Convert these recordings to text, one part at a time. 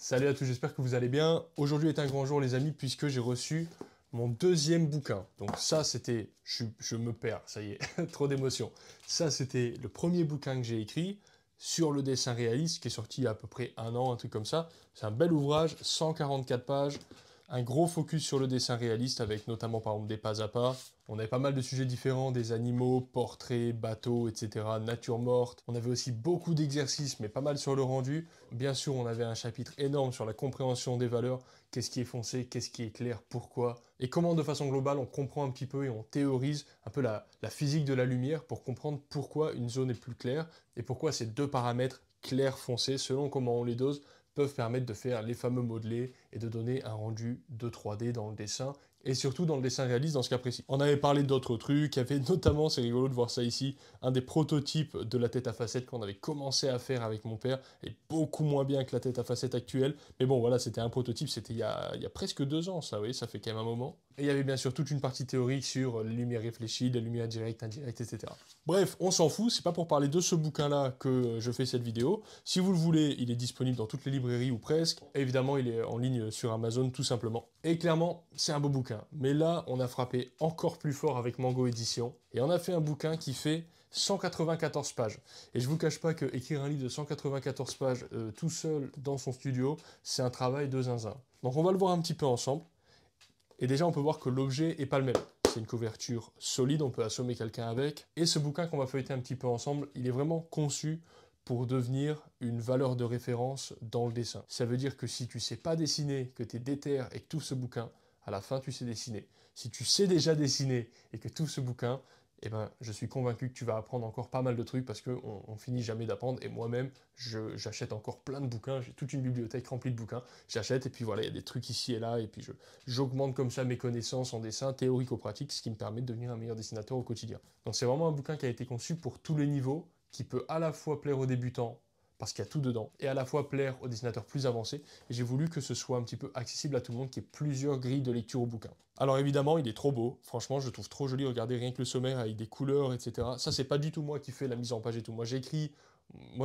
Salut à tous, j'espère que vous allez bien. Aujourd'hui est un grand jour les amis puisque j'ai reçu mon deuxième bouquin. Donc ça c'était, je me perds, ça y est, trop d'émotions. Ça c'était le premier bouquin que j'ai écrit sur le dessin réaliste qui est sorti il y a à peu près un an, un truc comme ça. C'est un bel ouvrage, 144 pages, un gros focus sur le dessin réaliste avec notamment par exemple des pas à pas. On avait pas mal de sujets différents, des animaux, portraits, bateaux, etc., nature morte. On avait aussi beaucoup d'exercices, mais pas mal sur le rendu. Bien sûr, on avait un chapitre énorme sur la compréhension des valeurs, qu'est-ce qui est foncé, qu'est-ce qui est clair, pourquoi, et comment de façon globale on comprend un petit peu et on théorise un peu la physique de la lumière pour comprendre pourquoi une zone est plus claire et pourquoi ces deux paramètres clair foncé, selon comment on les dose, peuvent permettre de faire les fameux modelés et de donner un rendu de 3D dans le dessin et surtout dans le dessin réaliste dans ce cas précis. On avait parlé d'autres trucs, il y avait notamment, c'est rigolo de voir ça ici, un des prototypes de la tête à facettes qu'on avait commencé à faire avec mon père, et beaucoup moins bien que la tête à facettes actuelle, mais bon voilà, c'était un prototype, c'était il y a presque 2 ans ça, oui, ça fait quand même un moment. Et il y avait bien sûr toute une partie théorique sur les lumières réfléchies, les lumières directes, indirectes, etc. Bref, on s'en fout, c'est pas pour parler de ce bouquin-là que je fais cette vidéo. Si vous le voulez, il est disponible dans toutes les librairies ou presque. Évidemment, il est en ligne sur Amazon tout simplement. Et clairement, c'est un beau bouquin. Mais là, on a frappé encore plus fort avec Mango Édition. Et on a fait un bouquin qui fait 194 pages. Et je vous cache pas que écrire un livre de 194 pages tout seul dans son studio, c'est un travail de zinzin. Donc on va le voir un petit peu ensemble. Et déjà, on peut voir que l'objet est pas le même. C'est une couverture solide, on peut assommer quelqu'un avec. Et ce bouquin qu'on va feuilleter un petit peu ensemble, il est vraiment conçu pour devenir une valeur de référence dans le dessin. Ça veut dire que si tu sais pas dessiner, que tu es déter et que tout ce bouquin, à la fin tu sais dessiner. Si tu sais déjà dessiner et que tout ce bouquin, eh ben, je suis convaincu que tu vas apprendre encore pas mal de trucs parce qu'on finit jamais d'apprendre. Et moi-même, j'achète encore plein de bouquins. J'ai toute une bibliothèque remplie de bouquins. J'achète et puis voilà, il y a des trucs ici et là. Et puis j'augmente comme ça mes connaissances en dessin théorico-pratique, ce qui me permet de devenir un meilleur dessinateur au quotidien. Donc c'est vraiment un bouquin qui a été conçu pour tous les niveaux, qui peut à la fois plaire aux débutants, parce qu'il y a tout dedans, et à la fois plaire aux dessinateurs plus avancés, et j'ai voulu que ce soit un petit peu accessible à tout le monde, qu'il y ait plusieurs grilles de lecture au bouquin. Alors évidemment, il est trop beau, franchement, je le trouve trop joli, regardez rien que le sommaire avec des couleurs, etc. Ça, c'est pas du tout moi qui fais la mise en page et tout. Moi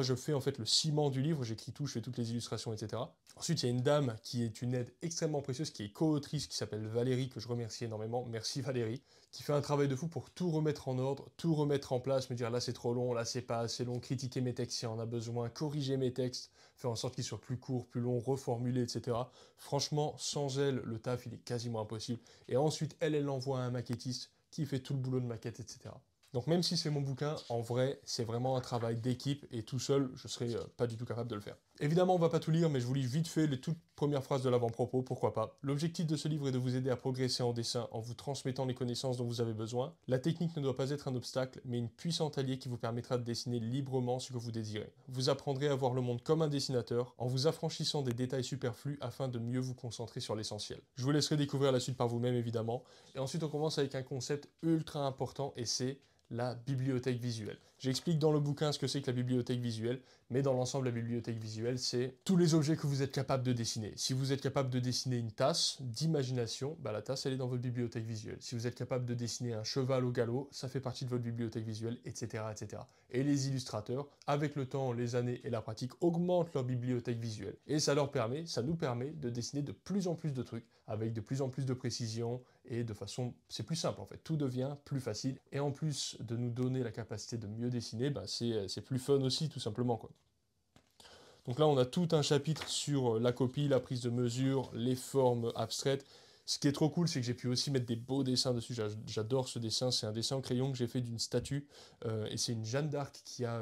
je fais en fait le ciment du livre, j'écris tout, je fais toutes les illustrations, etc. Ensuite, il y a une dame qui est une aide extrêmement précieuse, qui est co-autrice, qui s'appelle Valérie, que je remercie énormément, merci Valérie, qui fait un travail de fou pour tout remettre en ordre, tout remettre en place, me dire là c'est trop long, là c'est pas assez long, critiquer mes textes si on a besoin, corriger mes textes, faire en sorte qu'ils soient plus courts, plus longs, reformuler, etc. Franchement, sans elle, le taf il est quasiment impossible. Et ensuite, elle l'envoie à un maquettiste qui fait tout le boulot de maquette, etc. Donc même si c'est mon bouquin, en vrai, c'est vraiment un travail d'équipe et tout seul, je serais pas du tout capable de le faire. Évidemment, on va pas tout lire, mais je vous lis vite fait les toutes premières phrases de l'avant-propos, pourquoi pas. L'objectif de ce livre est de vous aider à progresser en dessin en vous transmettant les connaissances dont vous avez besoin. La technique ne doit pas être un obstacle, mais une puissante alliée qui vous permettra de dessiner librement ce que vous désirez. Vous apprendrez à voir le monde comme un dessinateur, en vous affranchissant des détails superflus afin de mieux vous concentrer sur l'essentiel. Je vous laisserai découvrir la suite par vous-même, évidemment. Et ensuite, on commence avec un concept ultra important, et c'est la bibliothèque visuelle. J'explique dans le bouquin ce que c'est que la bibliothèque visuelle, mais dans l'ensemble, la bibliothèque visuelle, c'est tous les objets que vous êtes capable de dessiner. Si vous êtes capable de dessiner une tasse d'imagination, bah la tasse, elle est dans votre bibliothèque visuelle. Si vous êtes capable de dessiner un cheval au galop, ça fait partie de votre bibliothèque visuelle, etc., etc. Et les illustrateurs, avec le temps, les années et la pratique, augmentent leur bibliothèque visuelle. Et ça nous permet de dessiner de plus en plus de trucs, avec de plus en plus de précision, et de façon, c'est plus simple en fait, tout devient plus facile, et en plus de nous donner la capacité de mieux dessiner, bah c'est plus fun aussi tout simplement quoi. Donc là on a tout un chapitre sur la copie, la prise de mesure, les formes abstraites. Ce qui est trop cool, c'est que j'ai pu aussi mettre des beaux dessins dessus. J'adore ce dessin. C'est un dessin au crayon que j'ai fait d'une statue. Et c'est une Jeanne d'Arc qui a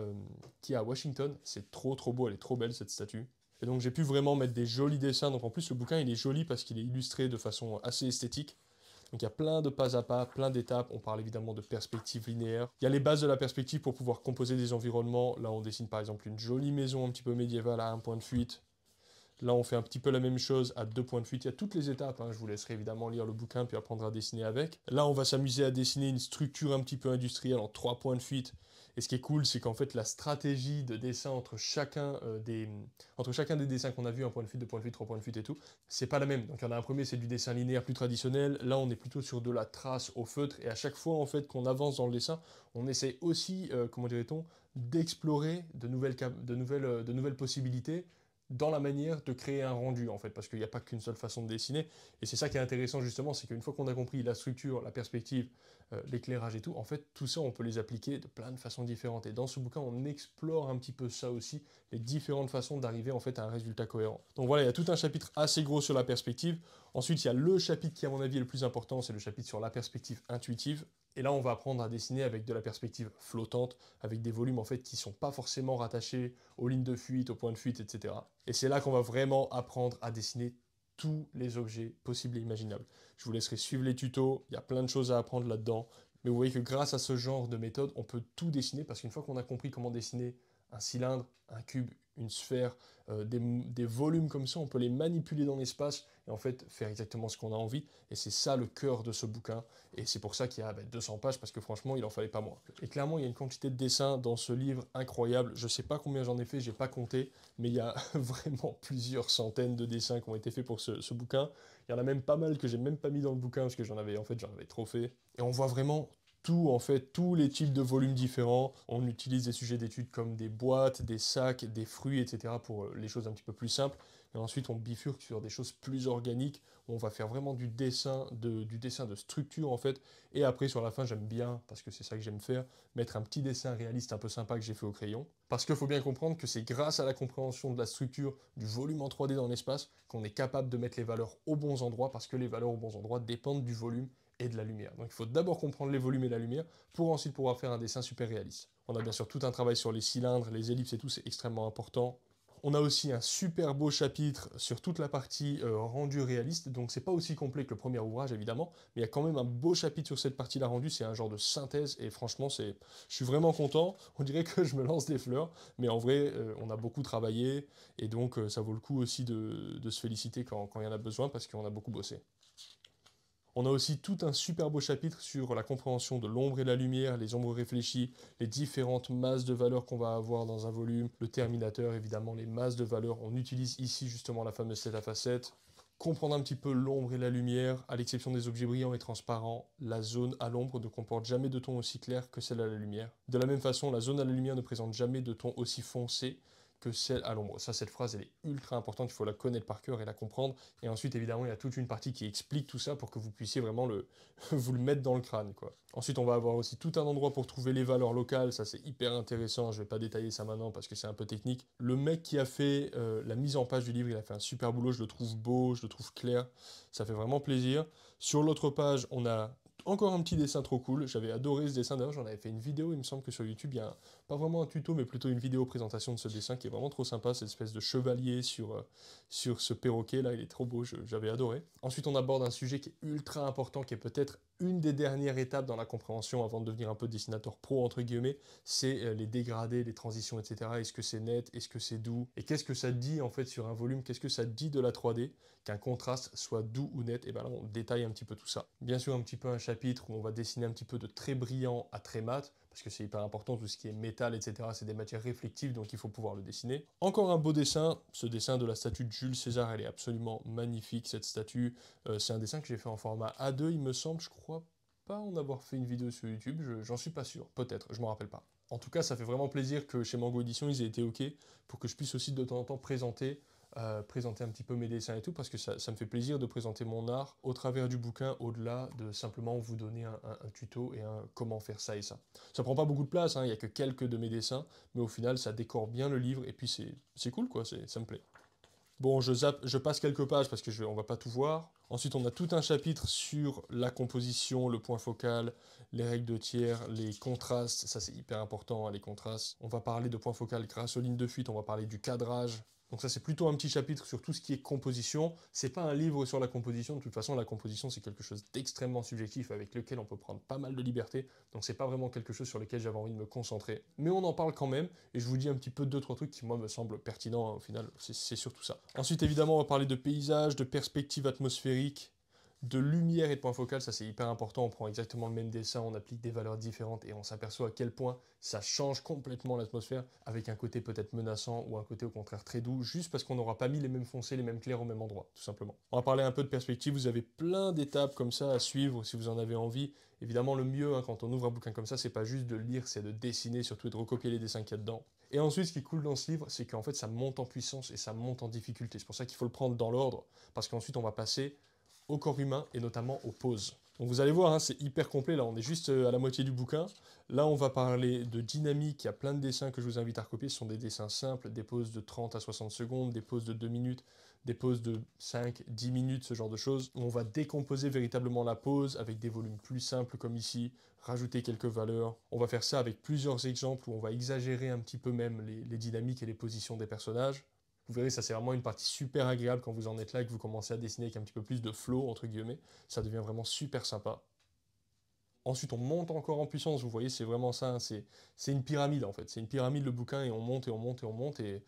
à Washington. C'est trop trop beau, elle est trop belle cette statue. Et donc j'ai pu vraiment mettre des jolis dessins. Donc en plus le bouquin il est joli parce qu'il est illustré de façon assez esthétique. Donc il y a plein de pas à pas, plein d'étapes. On parle évidemment de perspective linéaire. Il y a les bases de la perspective pour pouvoir composer des environnements. Là, on dessine par exemple une jolie maison un petit peu médiévale à un point de fuite. Là, on fait un petit peu la même chose à 2 points de fuite. Il y a toutes les étapes, hein. Je vous laisserai évidemment lire le bouquin puis apprendre à dessiner avec. Là, on va s'amuser à dessiner une structure un petit peu industrielle en 3 points de fuite. Et ce qui est cool, c'est qu'en fait, la stratégie de dessin entre chacun des dessins qu'on a vu, 1 point de fuite, 2 points de fuite, 3 points de fuite et tout, c'est pas la même. Donc, il y en a un premier, c'est du dessin linéaire plus traditionnel. Là, on est plutôt sur de la trace au feutre. Et à chaque fois, en fait, qu'on avance dans le dessin, on essaie aussi, comment dirait-on, d'explorer de nouvelles possibilités dans la manière de créer un rendu en fait, parce qu'il n'y a pas qu'une seule façon de dessiner, et c'est ça qui est intéressant justement, c'est qu'une fois qu'on a compris la structure, la perspective, l'éclairage et tout, en fait tout ça on peut les appliquer de plein de façons différentes, et dans ce bouquin on explore un petit peu ça aussi, les différentes façons d'arriver en fait à un résultat cohérent. Donc voilà, il y a tout un chapitre assez gros sur la perspective, ensuite il y a le chapitre qui à mon avis est le plus important, c'est le chapitre sur la perspective intuitive, et là on va apprendre à dessiner avec de la perspective flottante, avec des volumes en fait qui sont pas forcément rattachés aux lignes de fuite, aux points de fuite, etc. Et c'est là qu'on va vraiment apprendre à dessiner tous les objets possibles et imaginables. Je vous laisserai suivre les tutos, il y a plein de choses à apprendre là-dedans, mais vous voyez que grâce à ce genre de méthode, on peut tout dessiner, parce qu'une fois qu'on a compris comment dessiner un cylindre, un cube, une sphère, des volumes comme ça, on peut les manipuler dans l'espace et en fait faire exactement ce qu'on a envie. Et c'est ça le cœur de ce bouquin. Et c'est pour ça qu'il y a 200 pages, parce que franchement, il en fallait pas moins. Et clairement, il y a une quantité de dessins dans ce livre incroyable. Je sais pas combien j'en ai fait, j'ai pas compté, mais il y a vraiment plusieurs centaines de dessins qui ont été faits pour ce bouquin. Il y en a même pas mal que j'ai même pas mis dans le bouquin, parce que j'en avais trop fait. Et on voit vraiment tout, en fait, tous les types de volumes différents. On utilise des sujets d'études comme des boîtes, des sacs, des fruits, etc. pour les choses un petit peu plus simples. Et ensuite, on bifurque sur des choses plus organiques, où on va faire vraiment du dessin de structure, en fait. Et après, sur la fin, j'aime bien, parce que c'est ça que j'aime faire, mettre un petit dessin réaliste un peu sympa que j'ai fait au crayon. Parce qu'il faut bien comprendre que c'est grâce à la compréhension de la structure, du volume en 3D dans l'espace, qu'on est capable de mettre les valeurs aux bons endroits, parce que les valeurs aux bons endroits dépendent du volume et de la lumière. Donc il faut d'abord comprendre les volumes et la lumière pour ensuite pouvoir faire un dessin super réaliste. On a bien sûr tout un travail sur les cylindres, les ellipses et tout, c'est extrêmement important. On a aussi un super beau chapitre sur toute la partie rendu réaliste, donc c'est pas aussi complet que le premier ouvrage évidemment, mais il y a quand même un beau chapitre sur cette partie-là rendue, c'est un genre de synthèse, et franchement je suis vraiment content, on dirait que je me lance des fleurs, mais en vrai on a beaucoup travaillé, et donc ça vaut le coup aussi de se féliciter quand il y en a besoin, parce qu'on a beaucoup bossé. On a aussi tout un super beau chapitre sur la compréhension de l'ombre et la lumière, les ombres réfléchies, les différentes masses de valeurs qu'on va avoir dans un volume, le terminateur, évidemment, les masses de valeurs. On utilise ici justement la fameuse 7 à facettes. Comprendre un petit peu l'ombre et la lumière, à l'exception des objets brillants et transparents, la zone à l'ombre ne comporte jamais de ton aussi clair que celle à la lumière. De la même façon, la zone à la lumière ne présente jamais de ton aussi foncé que celle à l'ombre. Ça, cette phrase, elle est ultra importante, il faut la connaître par cœur et la comprendre. Et ensuite, évidemment, il y a toute une partie qui explique tout ça pour que vous puissiez vraiment vous le mettre dans le crâne, quoi. Ensuite, on va avoir aussi tout un endroit pour trouver les valeurs locales, ça c'est hyper intéressant, je vais pas détailler ça maintenant parce que c'est un peu technique. Le mec qui a fait la mise en page du livre, il a fait un super boulot, je le trouve beau, je le trouve clair, ça fait vraiment plaisir. Sur l'autre page, on a encore un petit dessin trop cool, j'avais adoré ce dessin, d'ailleurs j'en avais fait une vidéo, il me semble que sur YouTube, il y a pas vraiment un tuto, mais plutôt une vidéo présentation de ce dessin qui est vraiment trop sympa, cette espèce de chevalier sur ce perroquet là, il est trop beau, j'avais adoré. Ensuite on aborde un sujet qui est ultra important, qui est peut-être une des dernières étapes dans la compréhension avant de devenir un peu dessinateur pro entre guillemets, c'est les dégradés, les transitions, etc. Est-ce que c'est net, est-ce que c'est doux, et qu'est-ce que ça dit en fait sur un volume, qu'est-ce que ça dit de la 3D, qu'un contraste soit doux ou net, et bien là on détaille un petit peu tout ça. Bien sûr un petit peu un chapitre où on va dessiner un petit peu de très brillant à très mat, parce que c'est hyper important, tout ce qui est métal, etc. c'est des matières réflectives, donc il faut pouvoir le dessiner. Encore un beau dessin, ce dessin de la statue de Jules César, elle est absolument magnifique cette statue, c'est un dessin que j'ai fait en format A2 il me semble, je crois pas en avoir fait une vidéo sur YouTube, j'en suis pas sûr, peut-être, je m'en rappelle pas. En tout cas, ça fait vraiment plaisir que chez Mango Edition, ils aient été OK pour que je puisse aussi de temps en temps présenter un petit peu mes dessins et tout, parce que ça me fait plaisir de présenter mon art au travers du bouquin, au-delà de simplement vous donner un tuto et un comment faire ça et ça. Ça prend pas beaucoup de place, hein, il y a que quelques de mes dessins, mais au final, ça décore bien le livre, et puis c'est cool, quoi, ça me plaît. Bon, je passe quelques pages parce que on va pas tout voir. Ensuite, on a tout un chapitre sur la composition, le point focal, les règles de tiers, les contrastes. Ça, c'est hyper important, hein, les contrastes. On va parler de point focal grâce aux lignes de fuite. On va parler du cadrage. Donc ça, c'est plutôt un petit chapitre sur tout ce qui est composition. C'est pas un livre sur la composition. De toute façon, la composition, c'est quelque chose d'extrêmement subjectif avec lequel on peut prendre pas mal de liberté. Donc c'est pas vraiment quelque chose sur lequel j'avais envie de me concentrer. Mais on en parle quand même. Et je vous dis un petit peu 2-3 trucs qui, moi, me semblent pertinents. Hein, au final, c'est surtout ça. Ensuite, évidemment, on va parler de paysages, de perspectives atmosphériques, de lumière et de point focal, ça c'est hyper important, on prend exactement le même dessin, on applique des valeurs différentes et on s'aperçoit à quel point ça change complètement l'atmosphère avec un côté peut-être menaçant ou un côté au contraire très doux, juste parce qu'on n'aura pas mis les mêmes foncés, les mêmes clairs au même endroit, tout simplement. On va parler un peu de perspective, vous avez plein d'étapes comme ça à suivre si vous en avez envie. Évidemment le mieux quand on ouvre un bouquin comme ça, c'est pas juste de le lire, c'est de dessiner, surtout et de recopier les dessins qu'il y a dedans. Et ensuite ce qui est cool dans ce livre, c'est qu'en fait ça monte en puissance et ça monte en difficulté. C'est pour ça qu'il faut le prendre dans l'ordre, parce qu'ensuite on va passer au corps humain et notamment aux poses. Donc vous allez voir, hein, c'est hyper complet, là on est juste à la moitié du bouquin. Là on va parler de dynamique, il y a plein de dessins que je vous invite à recopier, ce sont des dessins simples, des poses de 30 à 60 secondes, des poses de 2 minutes, des poses de 5, 10 minutes, ce genre de choses. On va décomposer véritablement la pose avec des volumes plus simples comme ici, rajouter quelques valeurs. On va faire ça avec plusieurs exemples où on va exagérer un petit peu même les dynamiques et les positions des personnages. Vous verrez, ça c'est vraiment une partie super agréable quand vous en êtes là et que vous commencez à dessiner avec un petit peu plus de flow, entre guillemets. Ça devient vraiment super sympa. Ensuite, on monte encore en puissance, vous voyez, c'est vraiment ça, hein, c'est une pyramide en fait. C'est une pyramide le bouquin et on monte et on monte et on monte et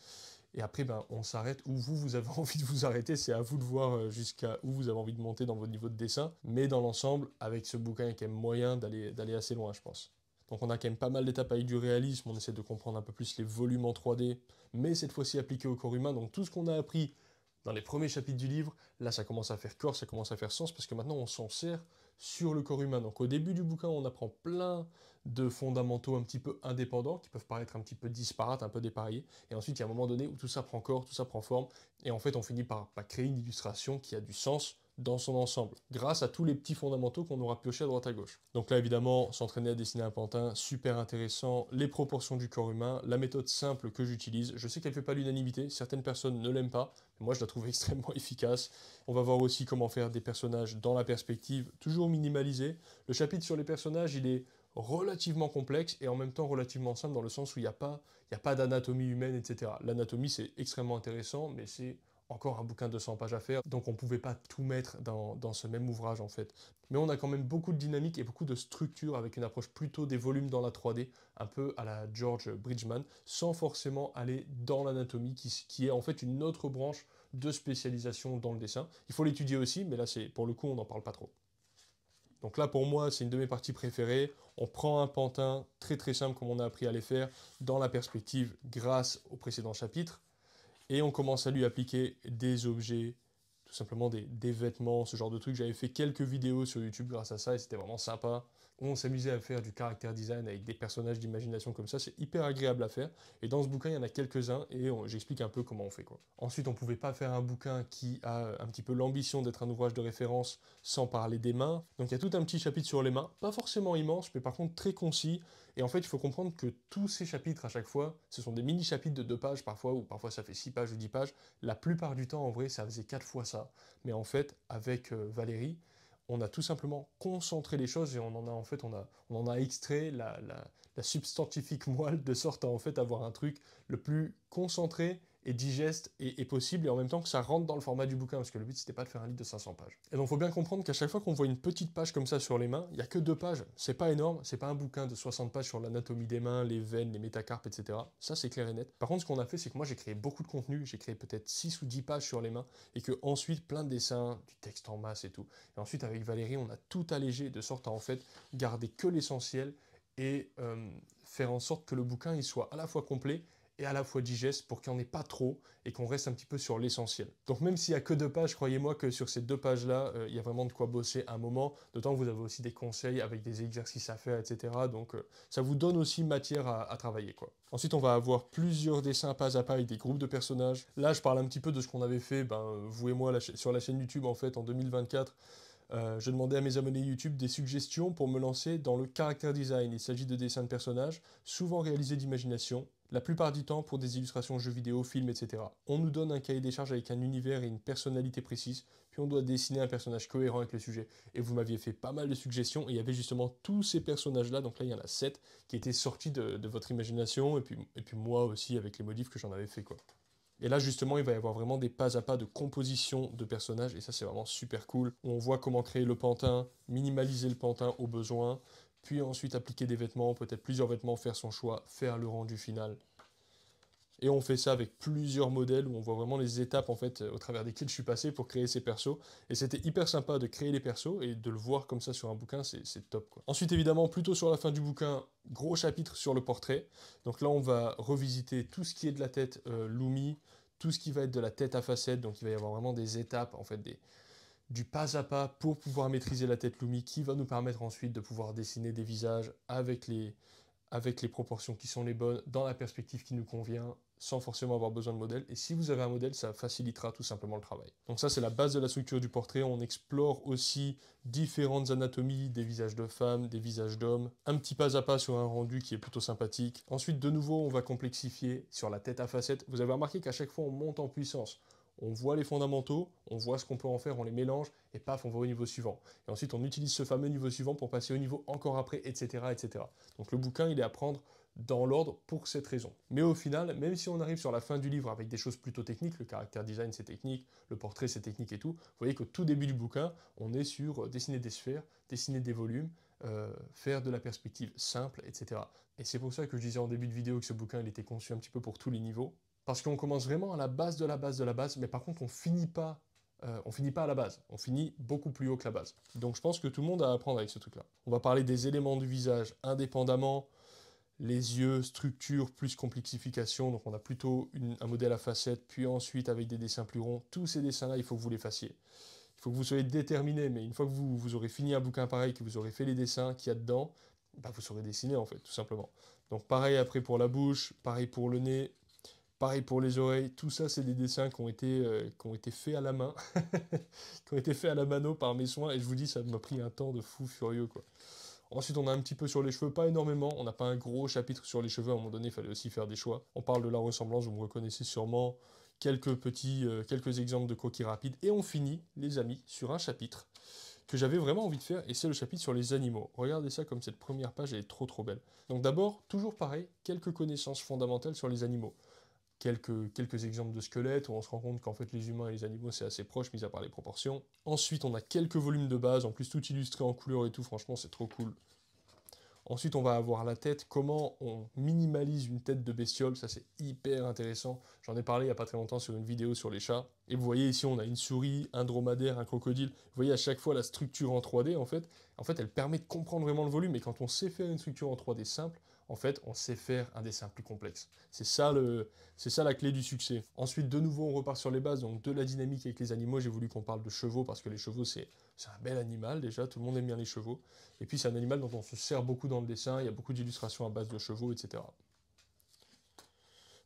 après ben, on s'arrête où vous avez envie de vous arrêter. C'est à vous de voir jusqu'à où vous avez envie de monter dans votre niveau de dessin. Mais dans l'ensemble, avec ce bouquin, il y a quand même moyen d'aller assez loin, je pense. Donc on a quand même pas mal d'étapes avec du réalisme, on essaie de comprendre un peu plus les volumes en 3D, mais cette fois-ci appliqué au corps humain. Donc tout ce qu'on a appris dans les premiers chapitres du livre, là ça commence à faire corps, ça commence à faire sens, parce que maintenant on s'en sert sur le corps humain. Donc au début du bouquin, on apprend plein de fondamentaux un petit peu indépendants, qui peuvent paraître un petit peu disparates, un peu dépareillés, et ensuite il y a un moment donné où tout ça prend corps, tout ça prend forme, et en fait on finit par créer une illustration qui a du sens dans son ensemble, grâce à tous les petits fondamentaux qu'on aura piochés à droite à gauche. Donc là, évidemment, s'entraîner à dessiner un pantin, super intéressant, les proportions du corps humain, la méthode simple que j'utilise. Je sais qu'elle ne fait pas l'unanimité, certaines personnes ne l'aiment pas, mais moi je la trouve extrêmement efficace. On va voir aussi comment faire des personnages dans la perspective, toujours minimalisé. Le chapitre sur les personnages, il est relativement complexe et en même temps relativement simple dans le sens où il n'y a pas d'anatomie humaine, etc. L'anatomie, c'est extrêmement intéressant, mais c'est encore un bouquin de 100 pages à faire, donc on ne pouvait pas tout mettre dans ce même ouvrage en fait. Mais on a quand même beaucoup de dynamique et beaucoup de structure avec une approche plutôt des volumes dans la 3D, un peu à la George Bridgman, sans forcément aller dans l'anatomie, qui est en fait une autre branche de spécialisation dans le dessin. Il faut l'étudier aussi, mais là c'est pour le coup on n'en parle pas trop. Donc là pour moi c'est une de mes parties préférées. On prend un pantin très très simple comme on a appris à les faire dans la perspective grâce au précédent chapitre. Et on commence à lui appliquer des objets, tout simplement des vêtements, ce genre de trucs. J'avais fait quelques vidéos sur YouTube grâce à ça et c'était vraiment sympa. On s'amusait à faire du character design avec des personnages d'imagination comme ça, c'est hyper agréable à faire. Et dans ce bouquin, il y en a quelques-uns et j'explique un peu comment on fait quoi. Ensuite, on ne pouvait pas faire un bouquin qui a un petit peu l'ambition d'être un ouvrage de référence sans parler des mains. Donc il y a tout un petit chapitre sur les mains, pas forcément immense, mais par contre très concis. Et en fait, il faut comprendre que tous ces chapitres à chaque fois, ce sont des mini-chapitres de 2 pages parfois, ou parfois ça fait 6 pages ou 10 pages. La plupart du temps, en vrai, ça faisait 4 fois ça. Mais en fait, avec Valérie, on a tout simplement concentré les choses et on en a extrait la substantifique moelle de sorte à en fait avoir un truc le plus concentré et digeste et possible et en même temps que ça rentre dans le format du bouquin parce que le but c'était pas de faire un livre de 500 pages. Et donc il faut bien comprendre qu'à chaque fois qu'on voit une petite page comme ça sur les mains, il n'y a que 2 pages, c'est pas énorme, c'est pas un bouquin de 60 pages sur l'anatomie des mains, les veines, les métacarpes, etc. Ça c'est clair et net. Par contre ce qu'on a fait c'est que moi j'ai créé beaucoup de contenu, j'ai créé peut-être 6 ou 10 pages sur les mains et que ensuite plein de dessins, du texte en masse et tout. Et ensuite avec Valérie on a tout allégé de sorte à en fait garder que l'essentiel et faire en sorte que le bouquin il soit à la fois complet et à la fois digeste pour qu'il n'y en ait pas trop et qu'on reste un petit peu sur l'essentiel. Donc même s'il n'y a que 2 pages, croyez-moi que sur ces 2 pages-là, il y a vraiment de quoi bosser un moment, d'autant que vous avez aussi des conseils avec des exercices à faire, etc. Donc ça vous donne aussi matière à travailler, quoi. Ensuite, on va avoir plusieurs dessins pas à pas avec des groupes de personnages. Là, je parle un petit peu de ce qu'on avait fait, vous et moi, sur la chaîne YouTube, en fait, en 2024. Je demandais à mes abonnés YouTube des suggestions pour me lancer dans le character design. Il s'agit de dessins de personnages, souvent réalisés d'imagination, la plupart du temps pour des illustrations jeux vidéo, films, etc. On nous donne un cahier des charges avec un univers et une personnalité précise, puis on doit dessiner un personnage cohérent avec le sujet. Et vous m'aviez fait pas mal de suggestions, et il y avait justement tous ces personnages-là, donc là il y en a 7, qui étaient sortis de votre imagination, et puis moi aussi avec les modifs que j'en avais fait, quoi. Et là, justement, il va y avoir vraiment des pas à pas de composition de personnages, et ça, c'est vraiment super cool. On voit comment créer le pantin, minimaliser le pantin au besoin, puis ensuite appliquer des vêtements, peut-être plusieurs vêtements, faire son choix, faire le rendu final. Et on fait ça avec plusieurs modèles où on voit vraiment les étapes en fait au travers desquelles je suis passé pour créer ces persos. Et c'était hyper sympa de créer les persos et de le voir comme ça sur un bouquin, c'est top quoi. Ensuite évidemment, plutôt sur la fin du bouquin, gros chapitre sur le portrait. Donc là on va revisiter tout ce qui est de la tête Lumi, tout ce qui va être de la tête à facettes. Donc il va y avoir vraiment des étapes en fait, du pas à pas pour pouvoir maîtriser la tête Lumi qui va nous permettre ensuite de pouvoir dessiner des visages avec les proportions qui sont les bonnes, dans la perspective qui nous convient, sans forcément avoir besoin de modèle. Et si vous avez un modèle, ça facilitera tout simplement le travail. Donc ça, c'est la base de la structure du portrait. On explore aussi différentes anatomies, des visages de femmes, des visages d'hommes. Un petit pas à pas sur un rendu qui est plutôt sympathique. Ensuite, de nouveau, on va complexifier sur la tête à facettes. Vous avez remarqué qu'à chaque fois, on monte en puissance. On voit les fondamentaux, on voit ce qu'on peut en faire, on les mélange, et paf, on va au niveau suivant. Et ensuite, on utilise ce fameux niveau suivant pour passer au niveau encore après, etc., etc. Donc le bouquin, il est à prendre dans l'ordre pour cette raison. Mais au final, même si on arrive sur la fin du livre avec des choses plutôt techniques, le caractère design c'est technique, le portrait c'est technique et tout, vous voyez qu'au tout début du bouquin, on est sur dessiner des sphères, dessiner des volumes, faire de la perspective simple, etc. Et c'est pour ça que je disais en début de vidéo que ce bouquin, il était conçu un petit peu pour tous les niveaux, parce qu'on commence vraiment à la base de la base de la base, mais par contre on finit pas à la base, on finit beaucoup plus haut que la base. Donc je pense que tout le monde a à apprendre avec ce truc-là. On va parler des éléments du visage indépendamment, les yeux, structure plus complexification, donc on a plutôt un modèle à facettes, puis ensuite avec des dessins plus ronds. Tous ces dessins-là, il faut que vous les fassiez. Il faut que vous soyez déterminé, mais une fois que vous aurez fini un bouquin pareil, que vous aurez fait les dessins qu'il y a dedans, bah vous saurez dessiner en fait, tout simplement. Donc pareil après pour la bouche, pareil pour le nez, pareil pour les oreilles, tout ça c'est des dessins qui ont été faits à la main, qui ont été faits à la mano par mes soins, et je vous dis ça m'a pris un temps de fou furieux quoi. Ensuite on a un petit peu sur les cheveux, pas énormément, on n'a pas un gros chapitre sur les cheveux, à un moment donné il fallait aussi faire des choix. On parle de la ressemblance, vous me reconnaissez sûrement, quelques exemples de croquis rapides, et on finit les amis sur un chapitre que j'avais vraiment envie de faire, et c'est le chapitre sur les animaux. Regardez ça comme cette première page, elle est trop belle. Donc d'abord, toujours pareil, quelques connaissances fondamentales sur les animaux. Quelques exemples de squelettes où on se rend compte qu'en fait les humains et les animaux c'est assez proche, mis à part les proportions. Ensuite on a quelques volumes de base, en plus tout illustré en couleur et tout, franchement c'est trop cool. Ensuite on va avoir la tête, comment on minimalise une tête de bestiole, ça c'est hyper intéressant. J'en ai parlé il n'y a pas très longtemps sur une vidéo sur les chats. Et vous voyez ici on a une souris, un dromadaire, un crocodile. Vous voyez à chaque fois la structure en 3D en fait elle permet de comprendre vraiment le volume. Et quand on sait faire une structure en 3D simple, en fait on sait faire un dessin plus complexe. C'est ça la clé du succès. Ensuite de nouveau on repart sur les bases, donc de la dynamique avec les animaux. J'ai voulu qu'on parle de chevaux parce que les chevaux c'est un bel animal déjà, tout le monde aime bien les chevaux. Et puis c'est un animal dont on se sert beaucoup dans le dessin, il y a beaucoup d'illustrations à base de chevaux, etc.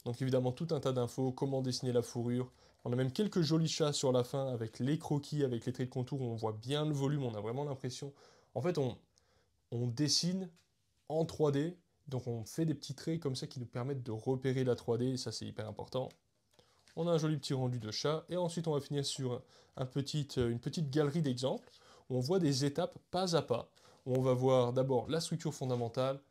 Donc évidemment tout un tas d'infos, comment dessiner la fourrure. On a même quelques jolis chats sur la fin avec les croquis, avec les traits de contour où on voit bien le volume, on a vraiment l'impression... En fait on dessine en 3D, donc on fait des petits traits comme ça qui nous permettent de repérer la 3D, et ça c'est hyper important. On a un joli petit rendu de chat, et ensuite on va finir sur une petite galerie d'exemples, où on voit des étapes pas à pas, où on va voir d'abord la structure fondamentale,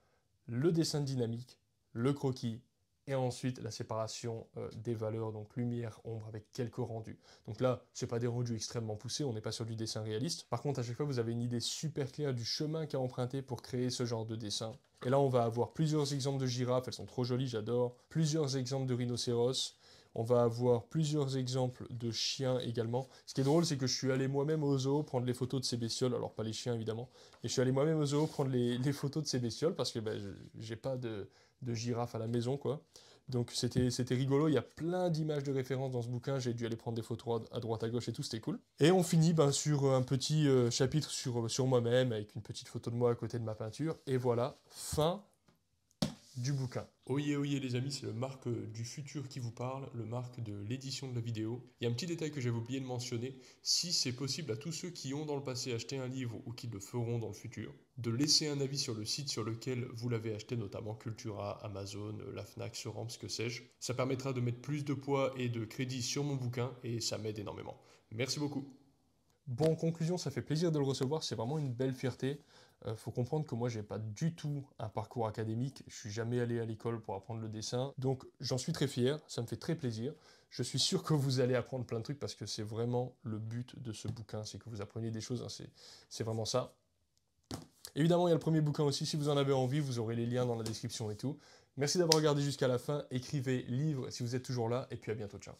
le dessin dynamique, le croquis, et ensuite la séparation des valeurs, donc lumière, ombre, avec quelques rendus. Donc là, c'est pas des rendus extrêmement poussés, on n'est pas sur du dessin réaliste. Par contre, à chaque fois, vous avez une idée super claire du chemin qu'a emprunté pour créer ce genre de dessin. Et là, on va avoir plusieurs exemples de girafes, elles sont trop jolies, j'adore. Plusieurs exemples de rhinocéros. On va avoir plusieurs exemples de chiens également. Ce qui est drôle, c'est que je suis allé moi-même au zoo prendre les photos de ces bestioles. Alors, pas les chiens, évidemment. Mais je suis allé moi-même au zoo prendre les photos de ces bestioles parce que j'ai pas de girafe à la maison, quoi. Donc, c'était rigolo. Il y a plein d'images de référence dans ce bouquin. J'ai dû aller prendre des photos à droite, à gauche et tout. C'était cool. Et on finit sur un petit chapitre sur moi-même avec une petite photo de moi à côté de ma peinture. Et voilà, fin du bouquin. Oyez les amis, c'est le Marc du futur qui vous parle, le Marc de l'édition de la vidéo. Il y a un petit détail que j'avais oublié de mentionner, si c'est possible à tous ceux qui ont dans le passé acheté un livre ou qui le feront dans le futur, de laisser un avis sur le site sur lequel vous l'avez acheté, notamment Cultura, Amazon, la Fnac, Soramp, ce que sais-je. Ça permettra de mettre plus de poids et de crédit sur mon bouquin et ça m'aide énormément. Merci beaucoup. Bon, en conclusion, ça fait plaisir de le recevoir, c'est vraiment une belle fierté. Faut comprendre que moi, j'ai pas du tout un parcours académique, je suis jamais allé à l'école pour apprendre le dessin, donc j'en suis très fier, ça me fait très plaisir. Je suis sûr que vous allez apprendre plein de trucs parce que c'est vraiment le but de ce bouquin, c'est que vous appreniez des choses, hein, c'est vraiment ça. Évidemment, il y a le premier bouquin aussi, si vous en avez envie, vous aurez les liens dans la description et tout. Merci d'avoir regardé jusqu'à la fin, écrivez livre si vous êtes toujours là, et puis à bientôt, ciao.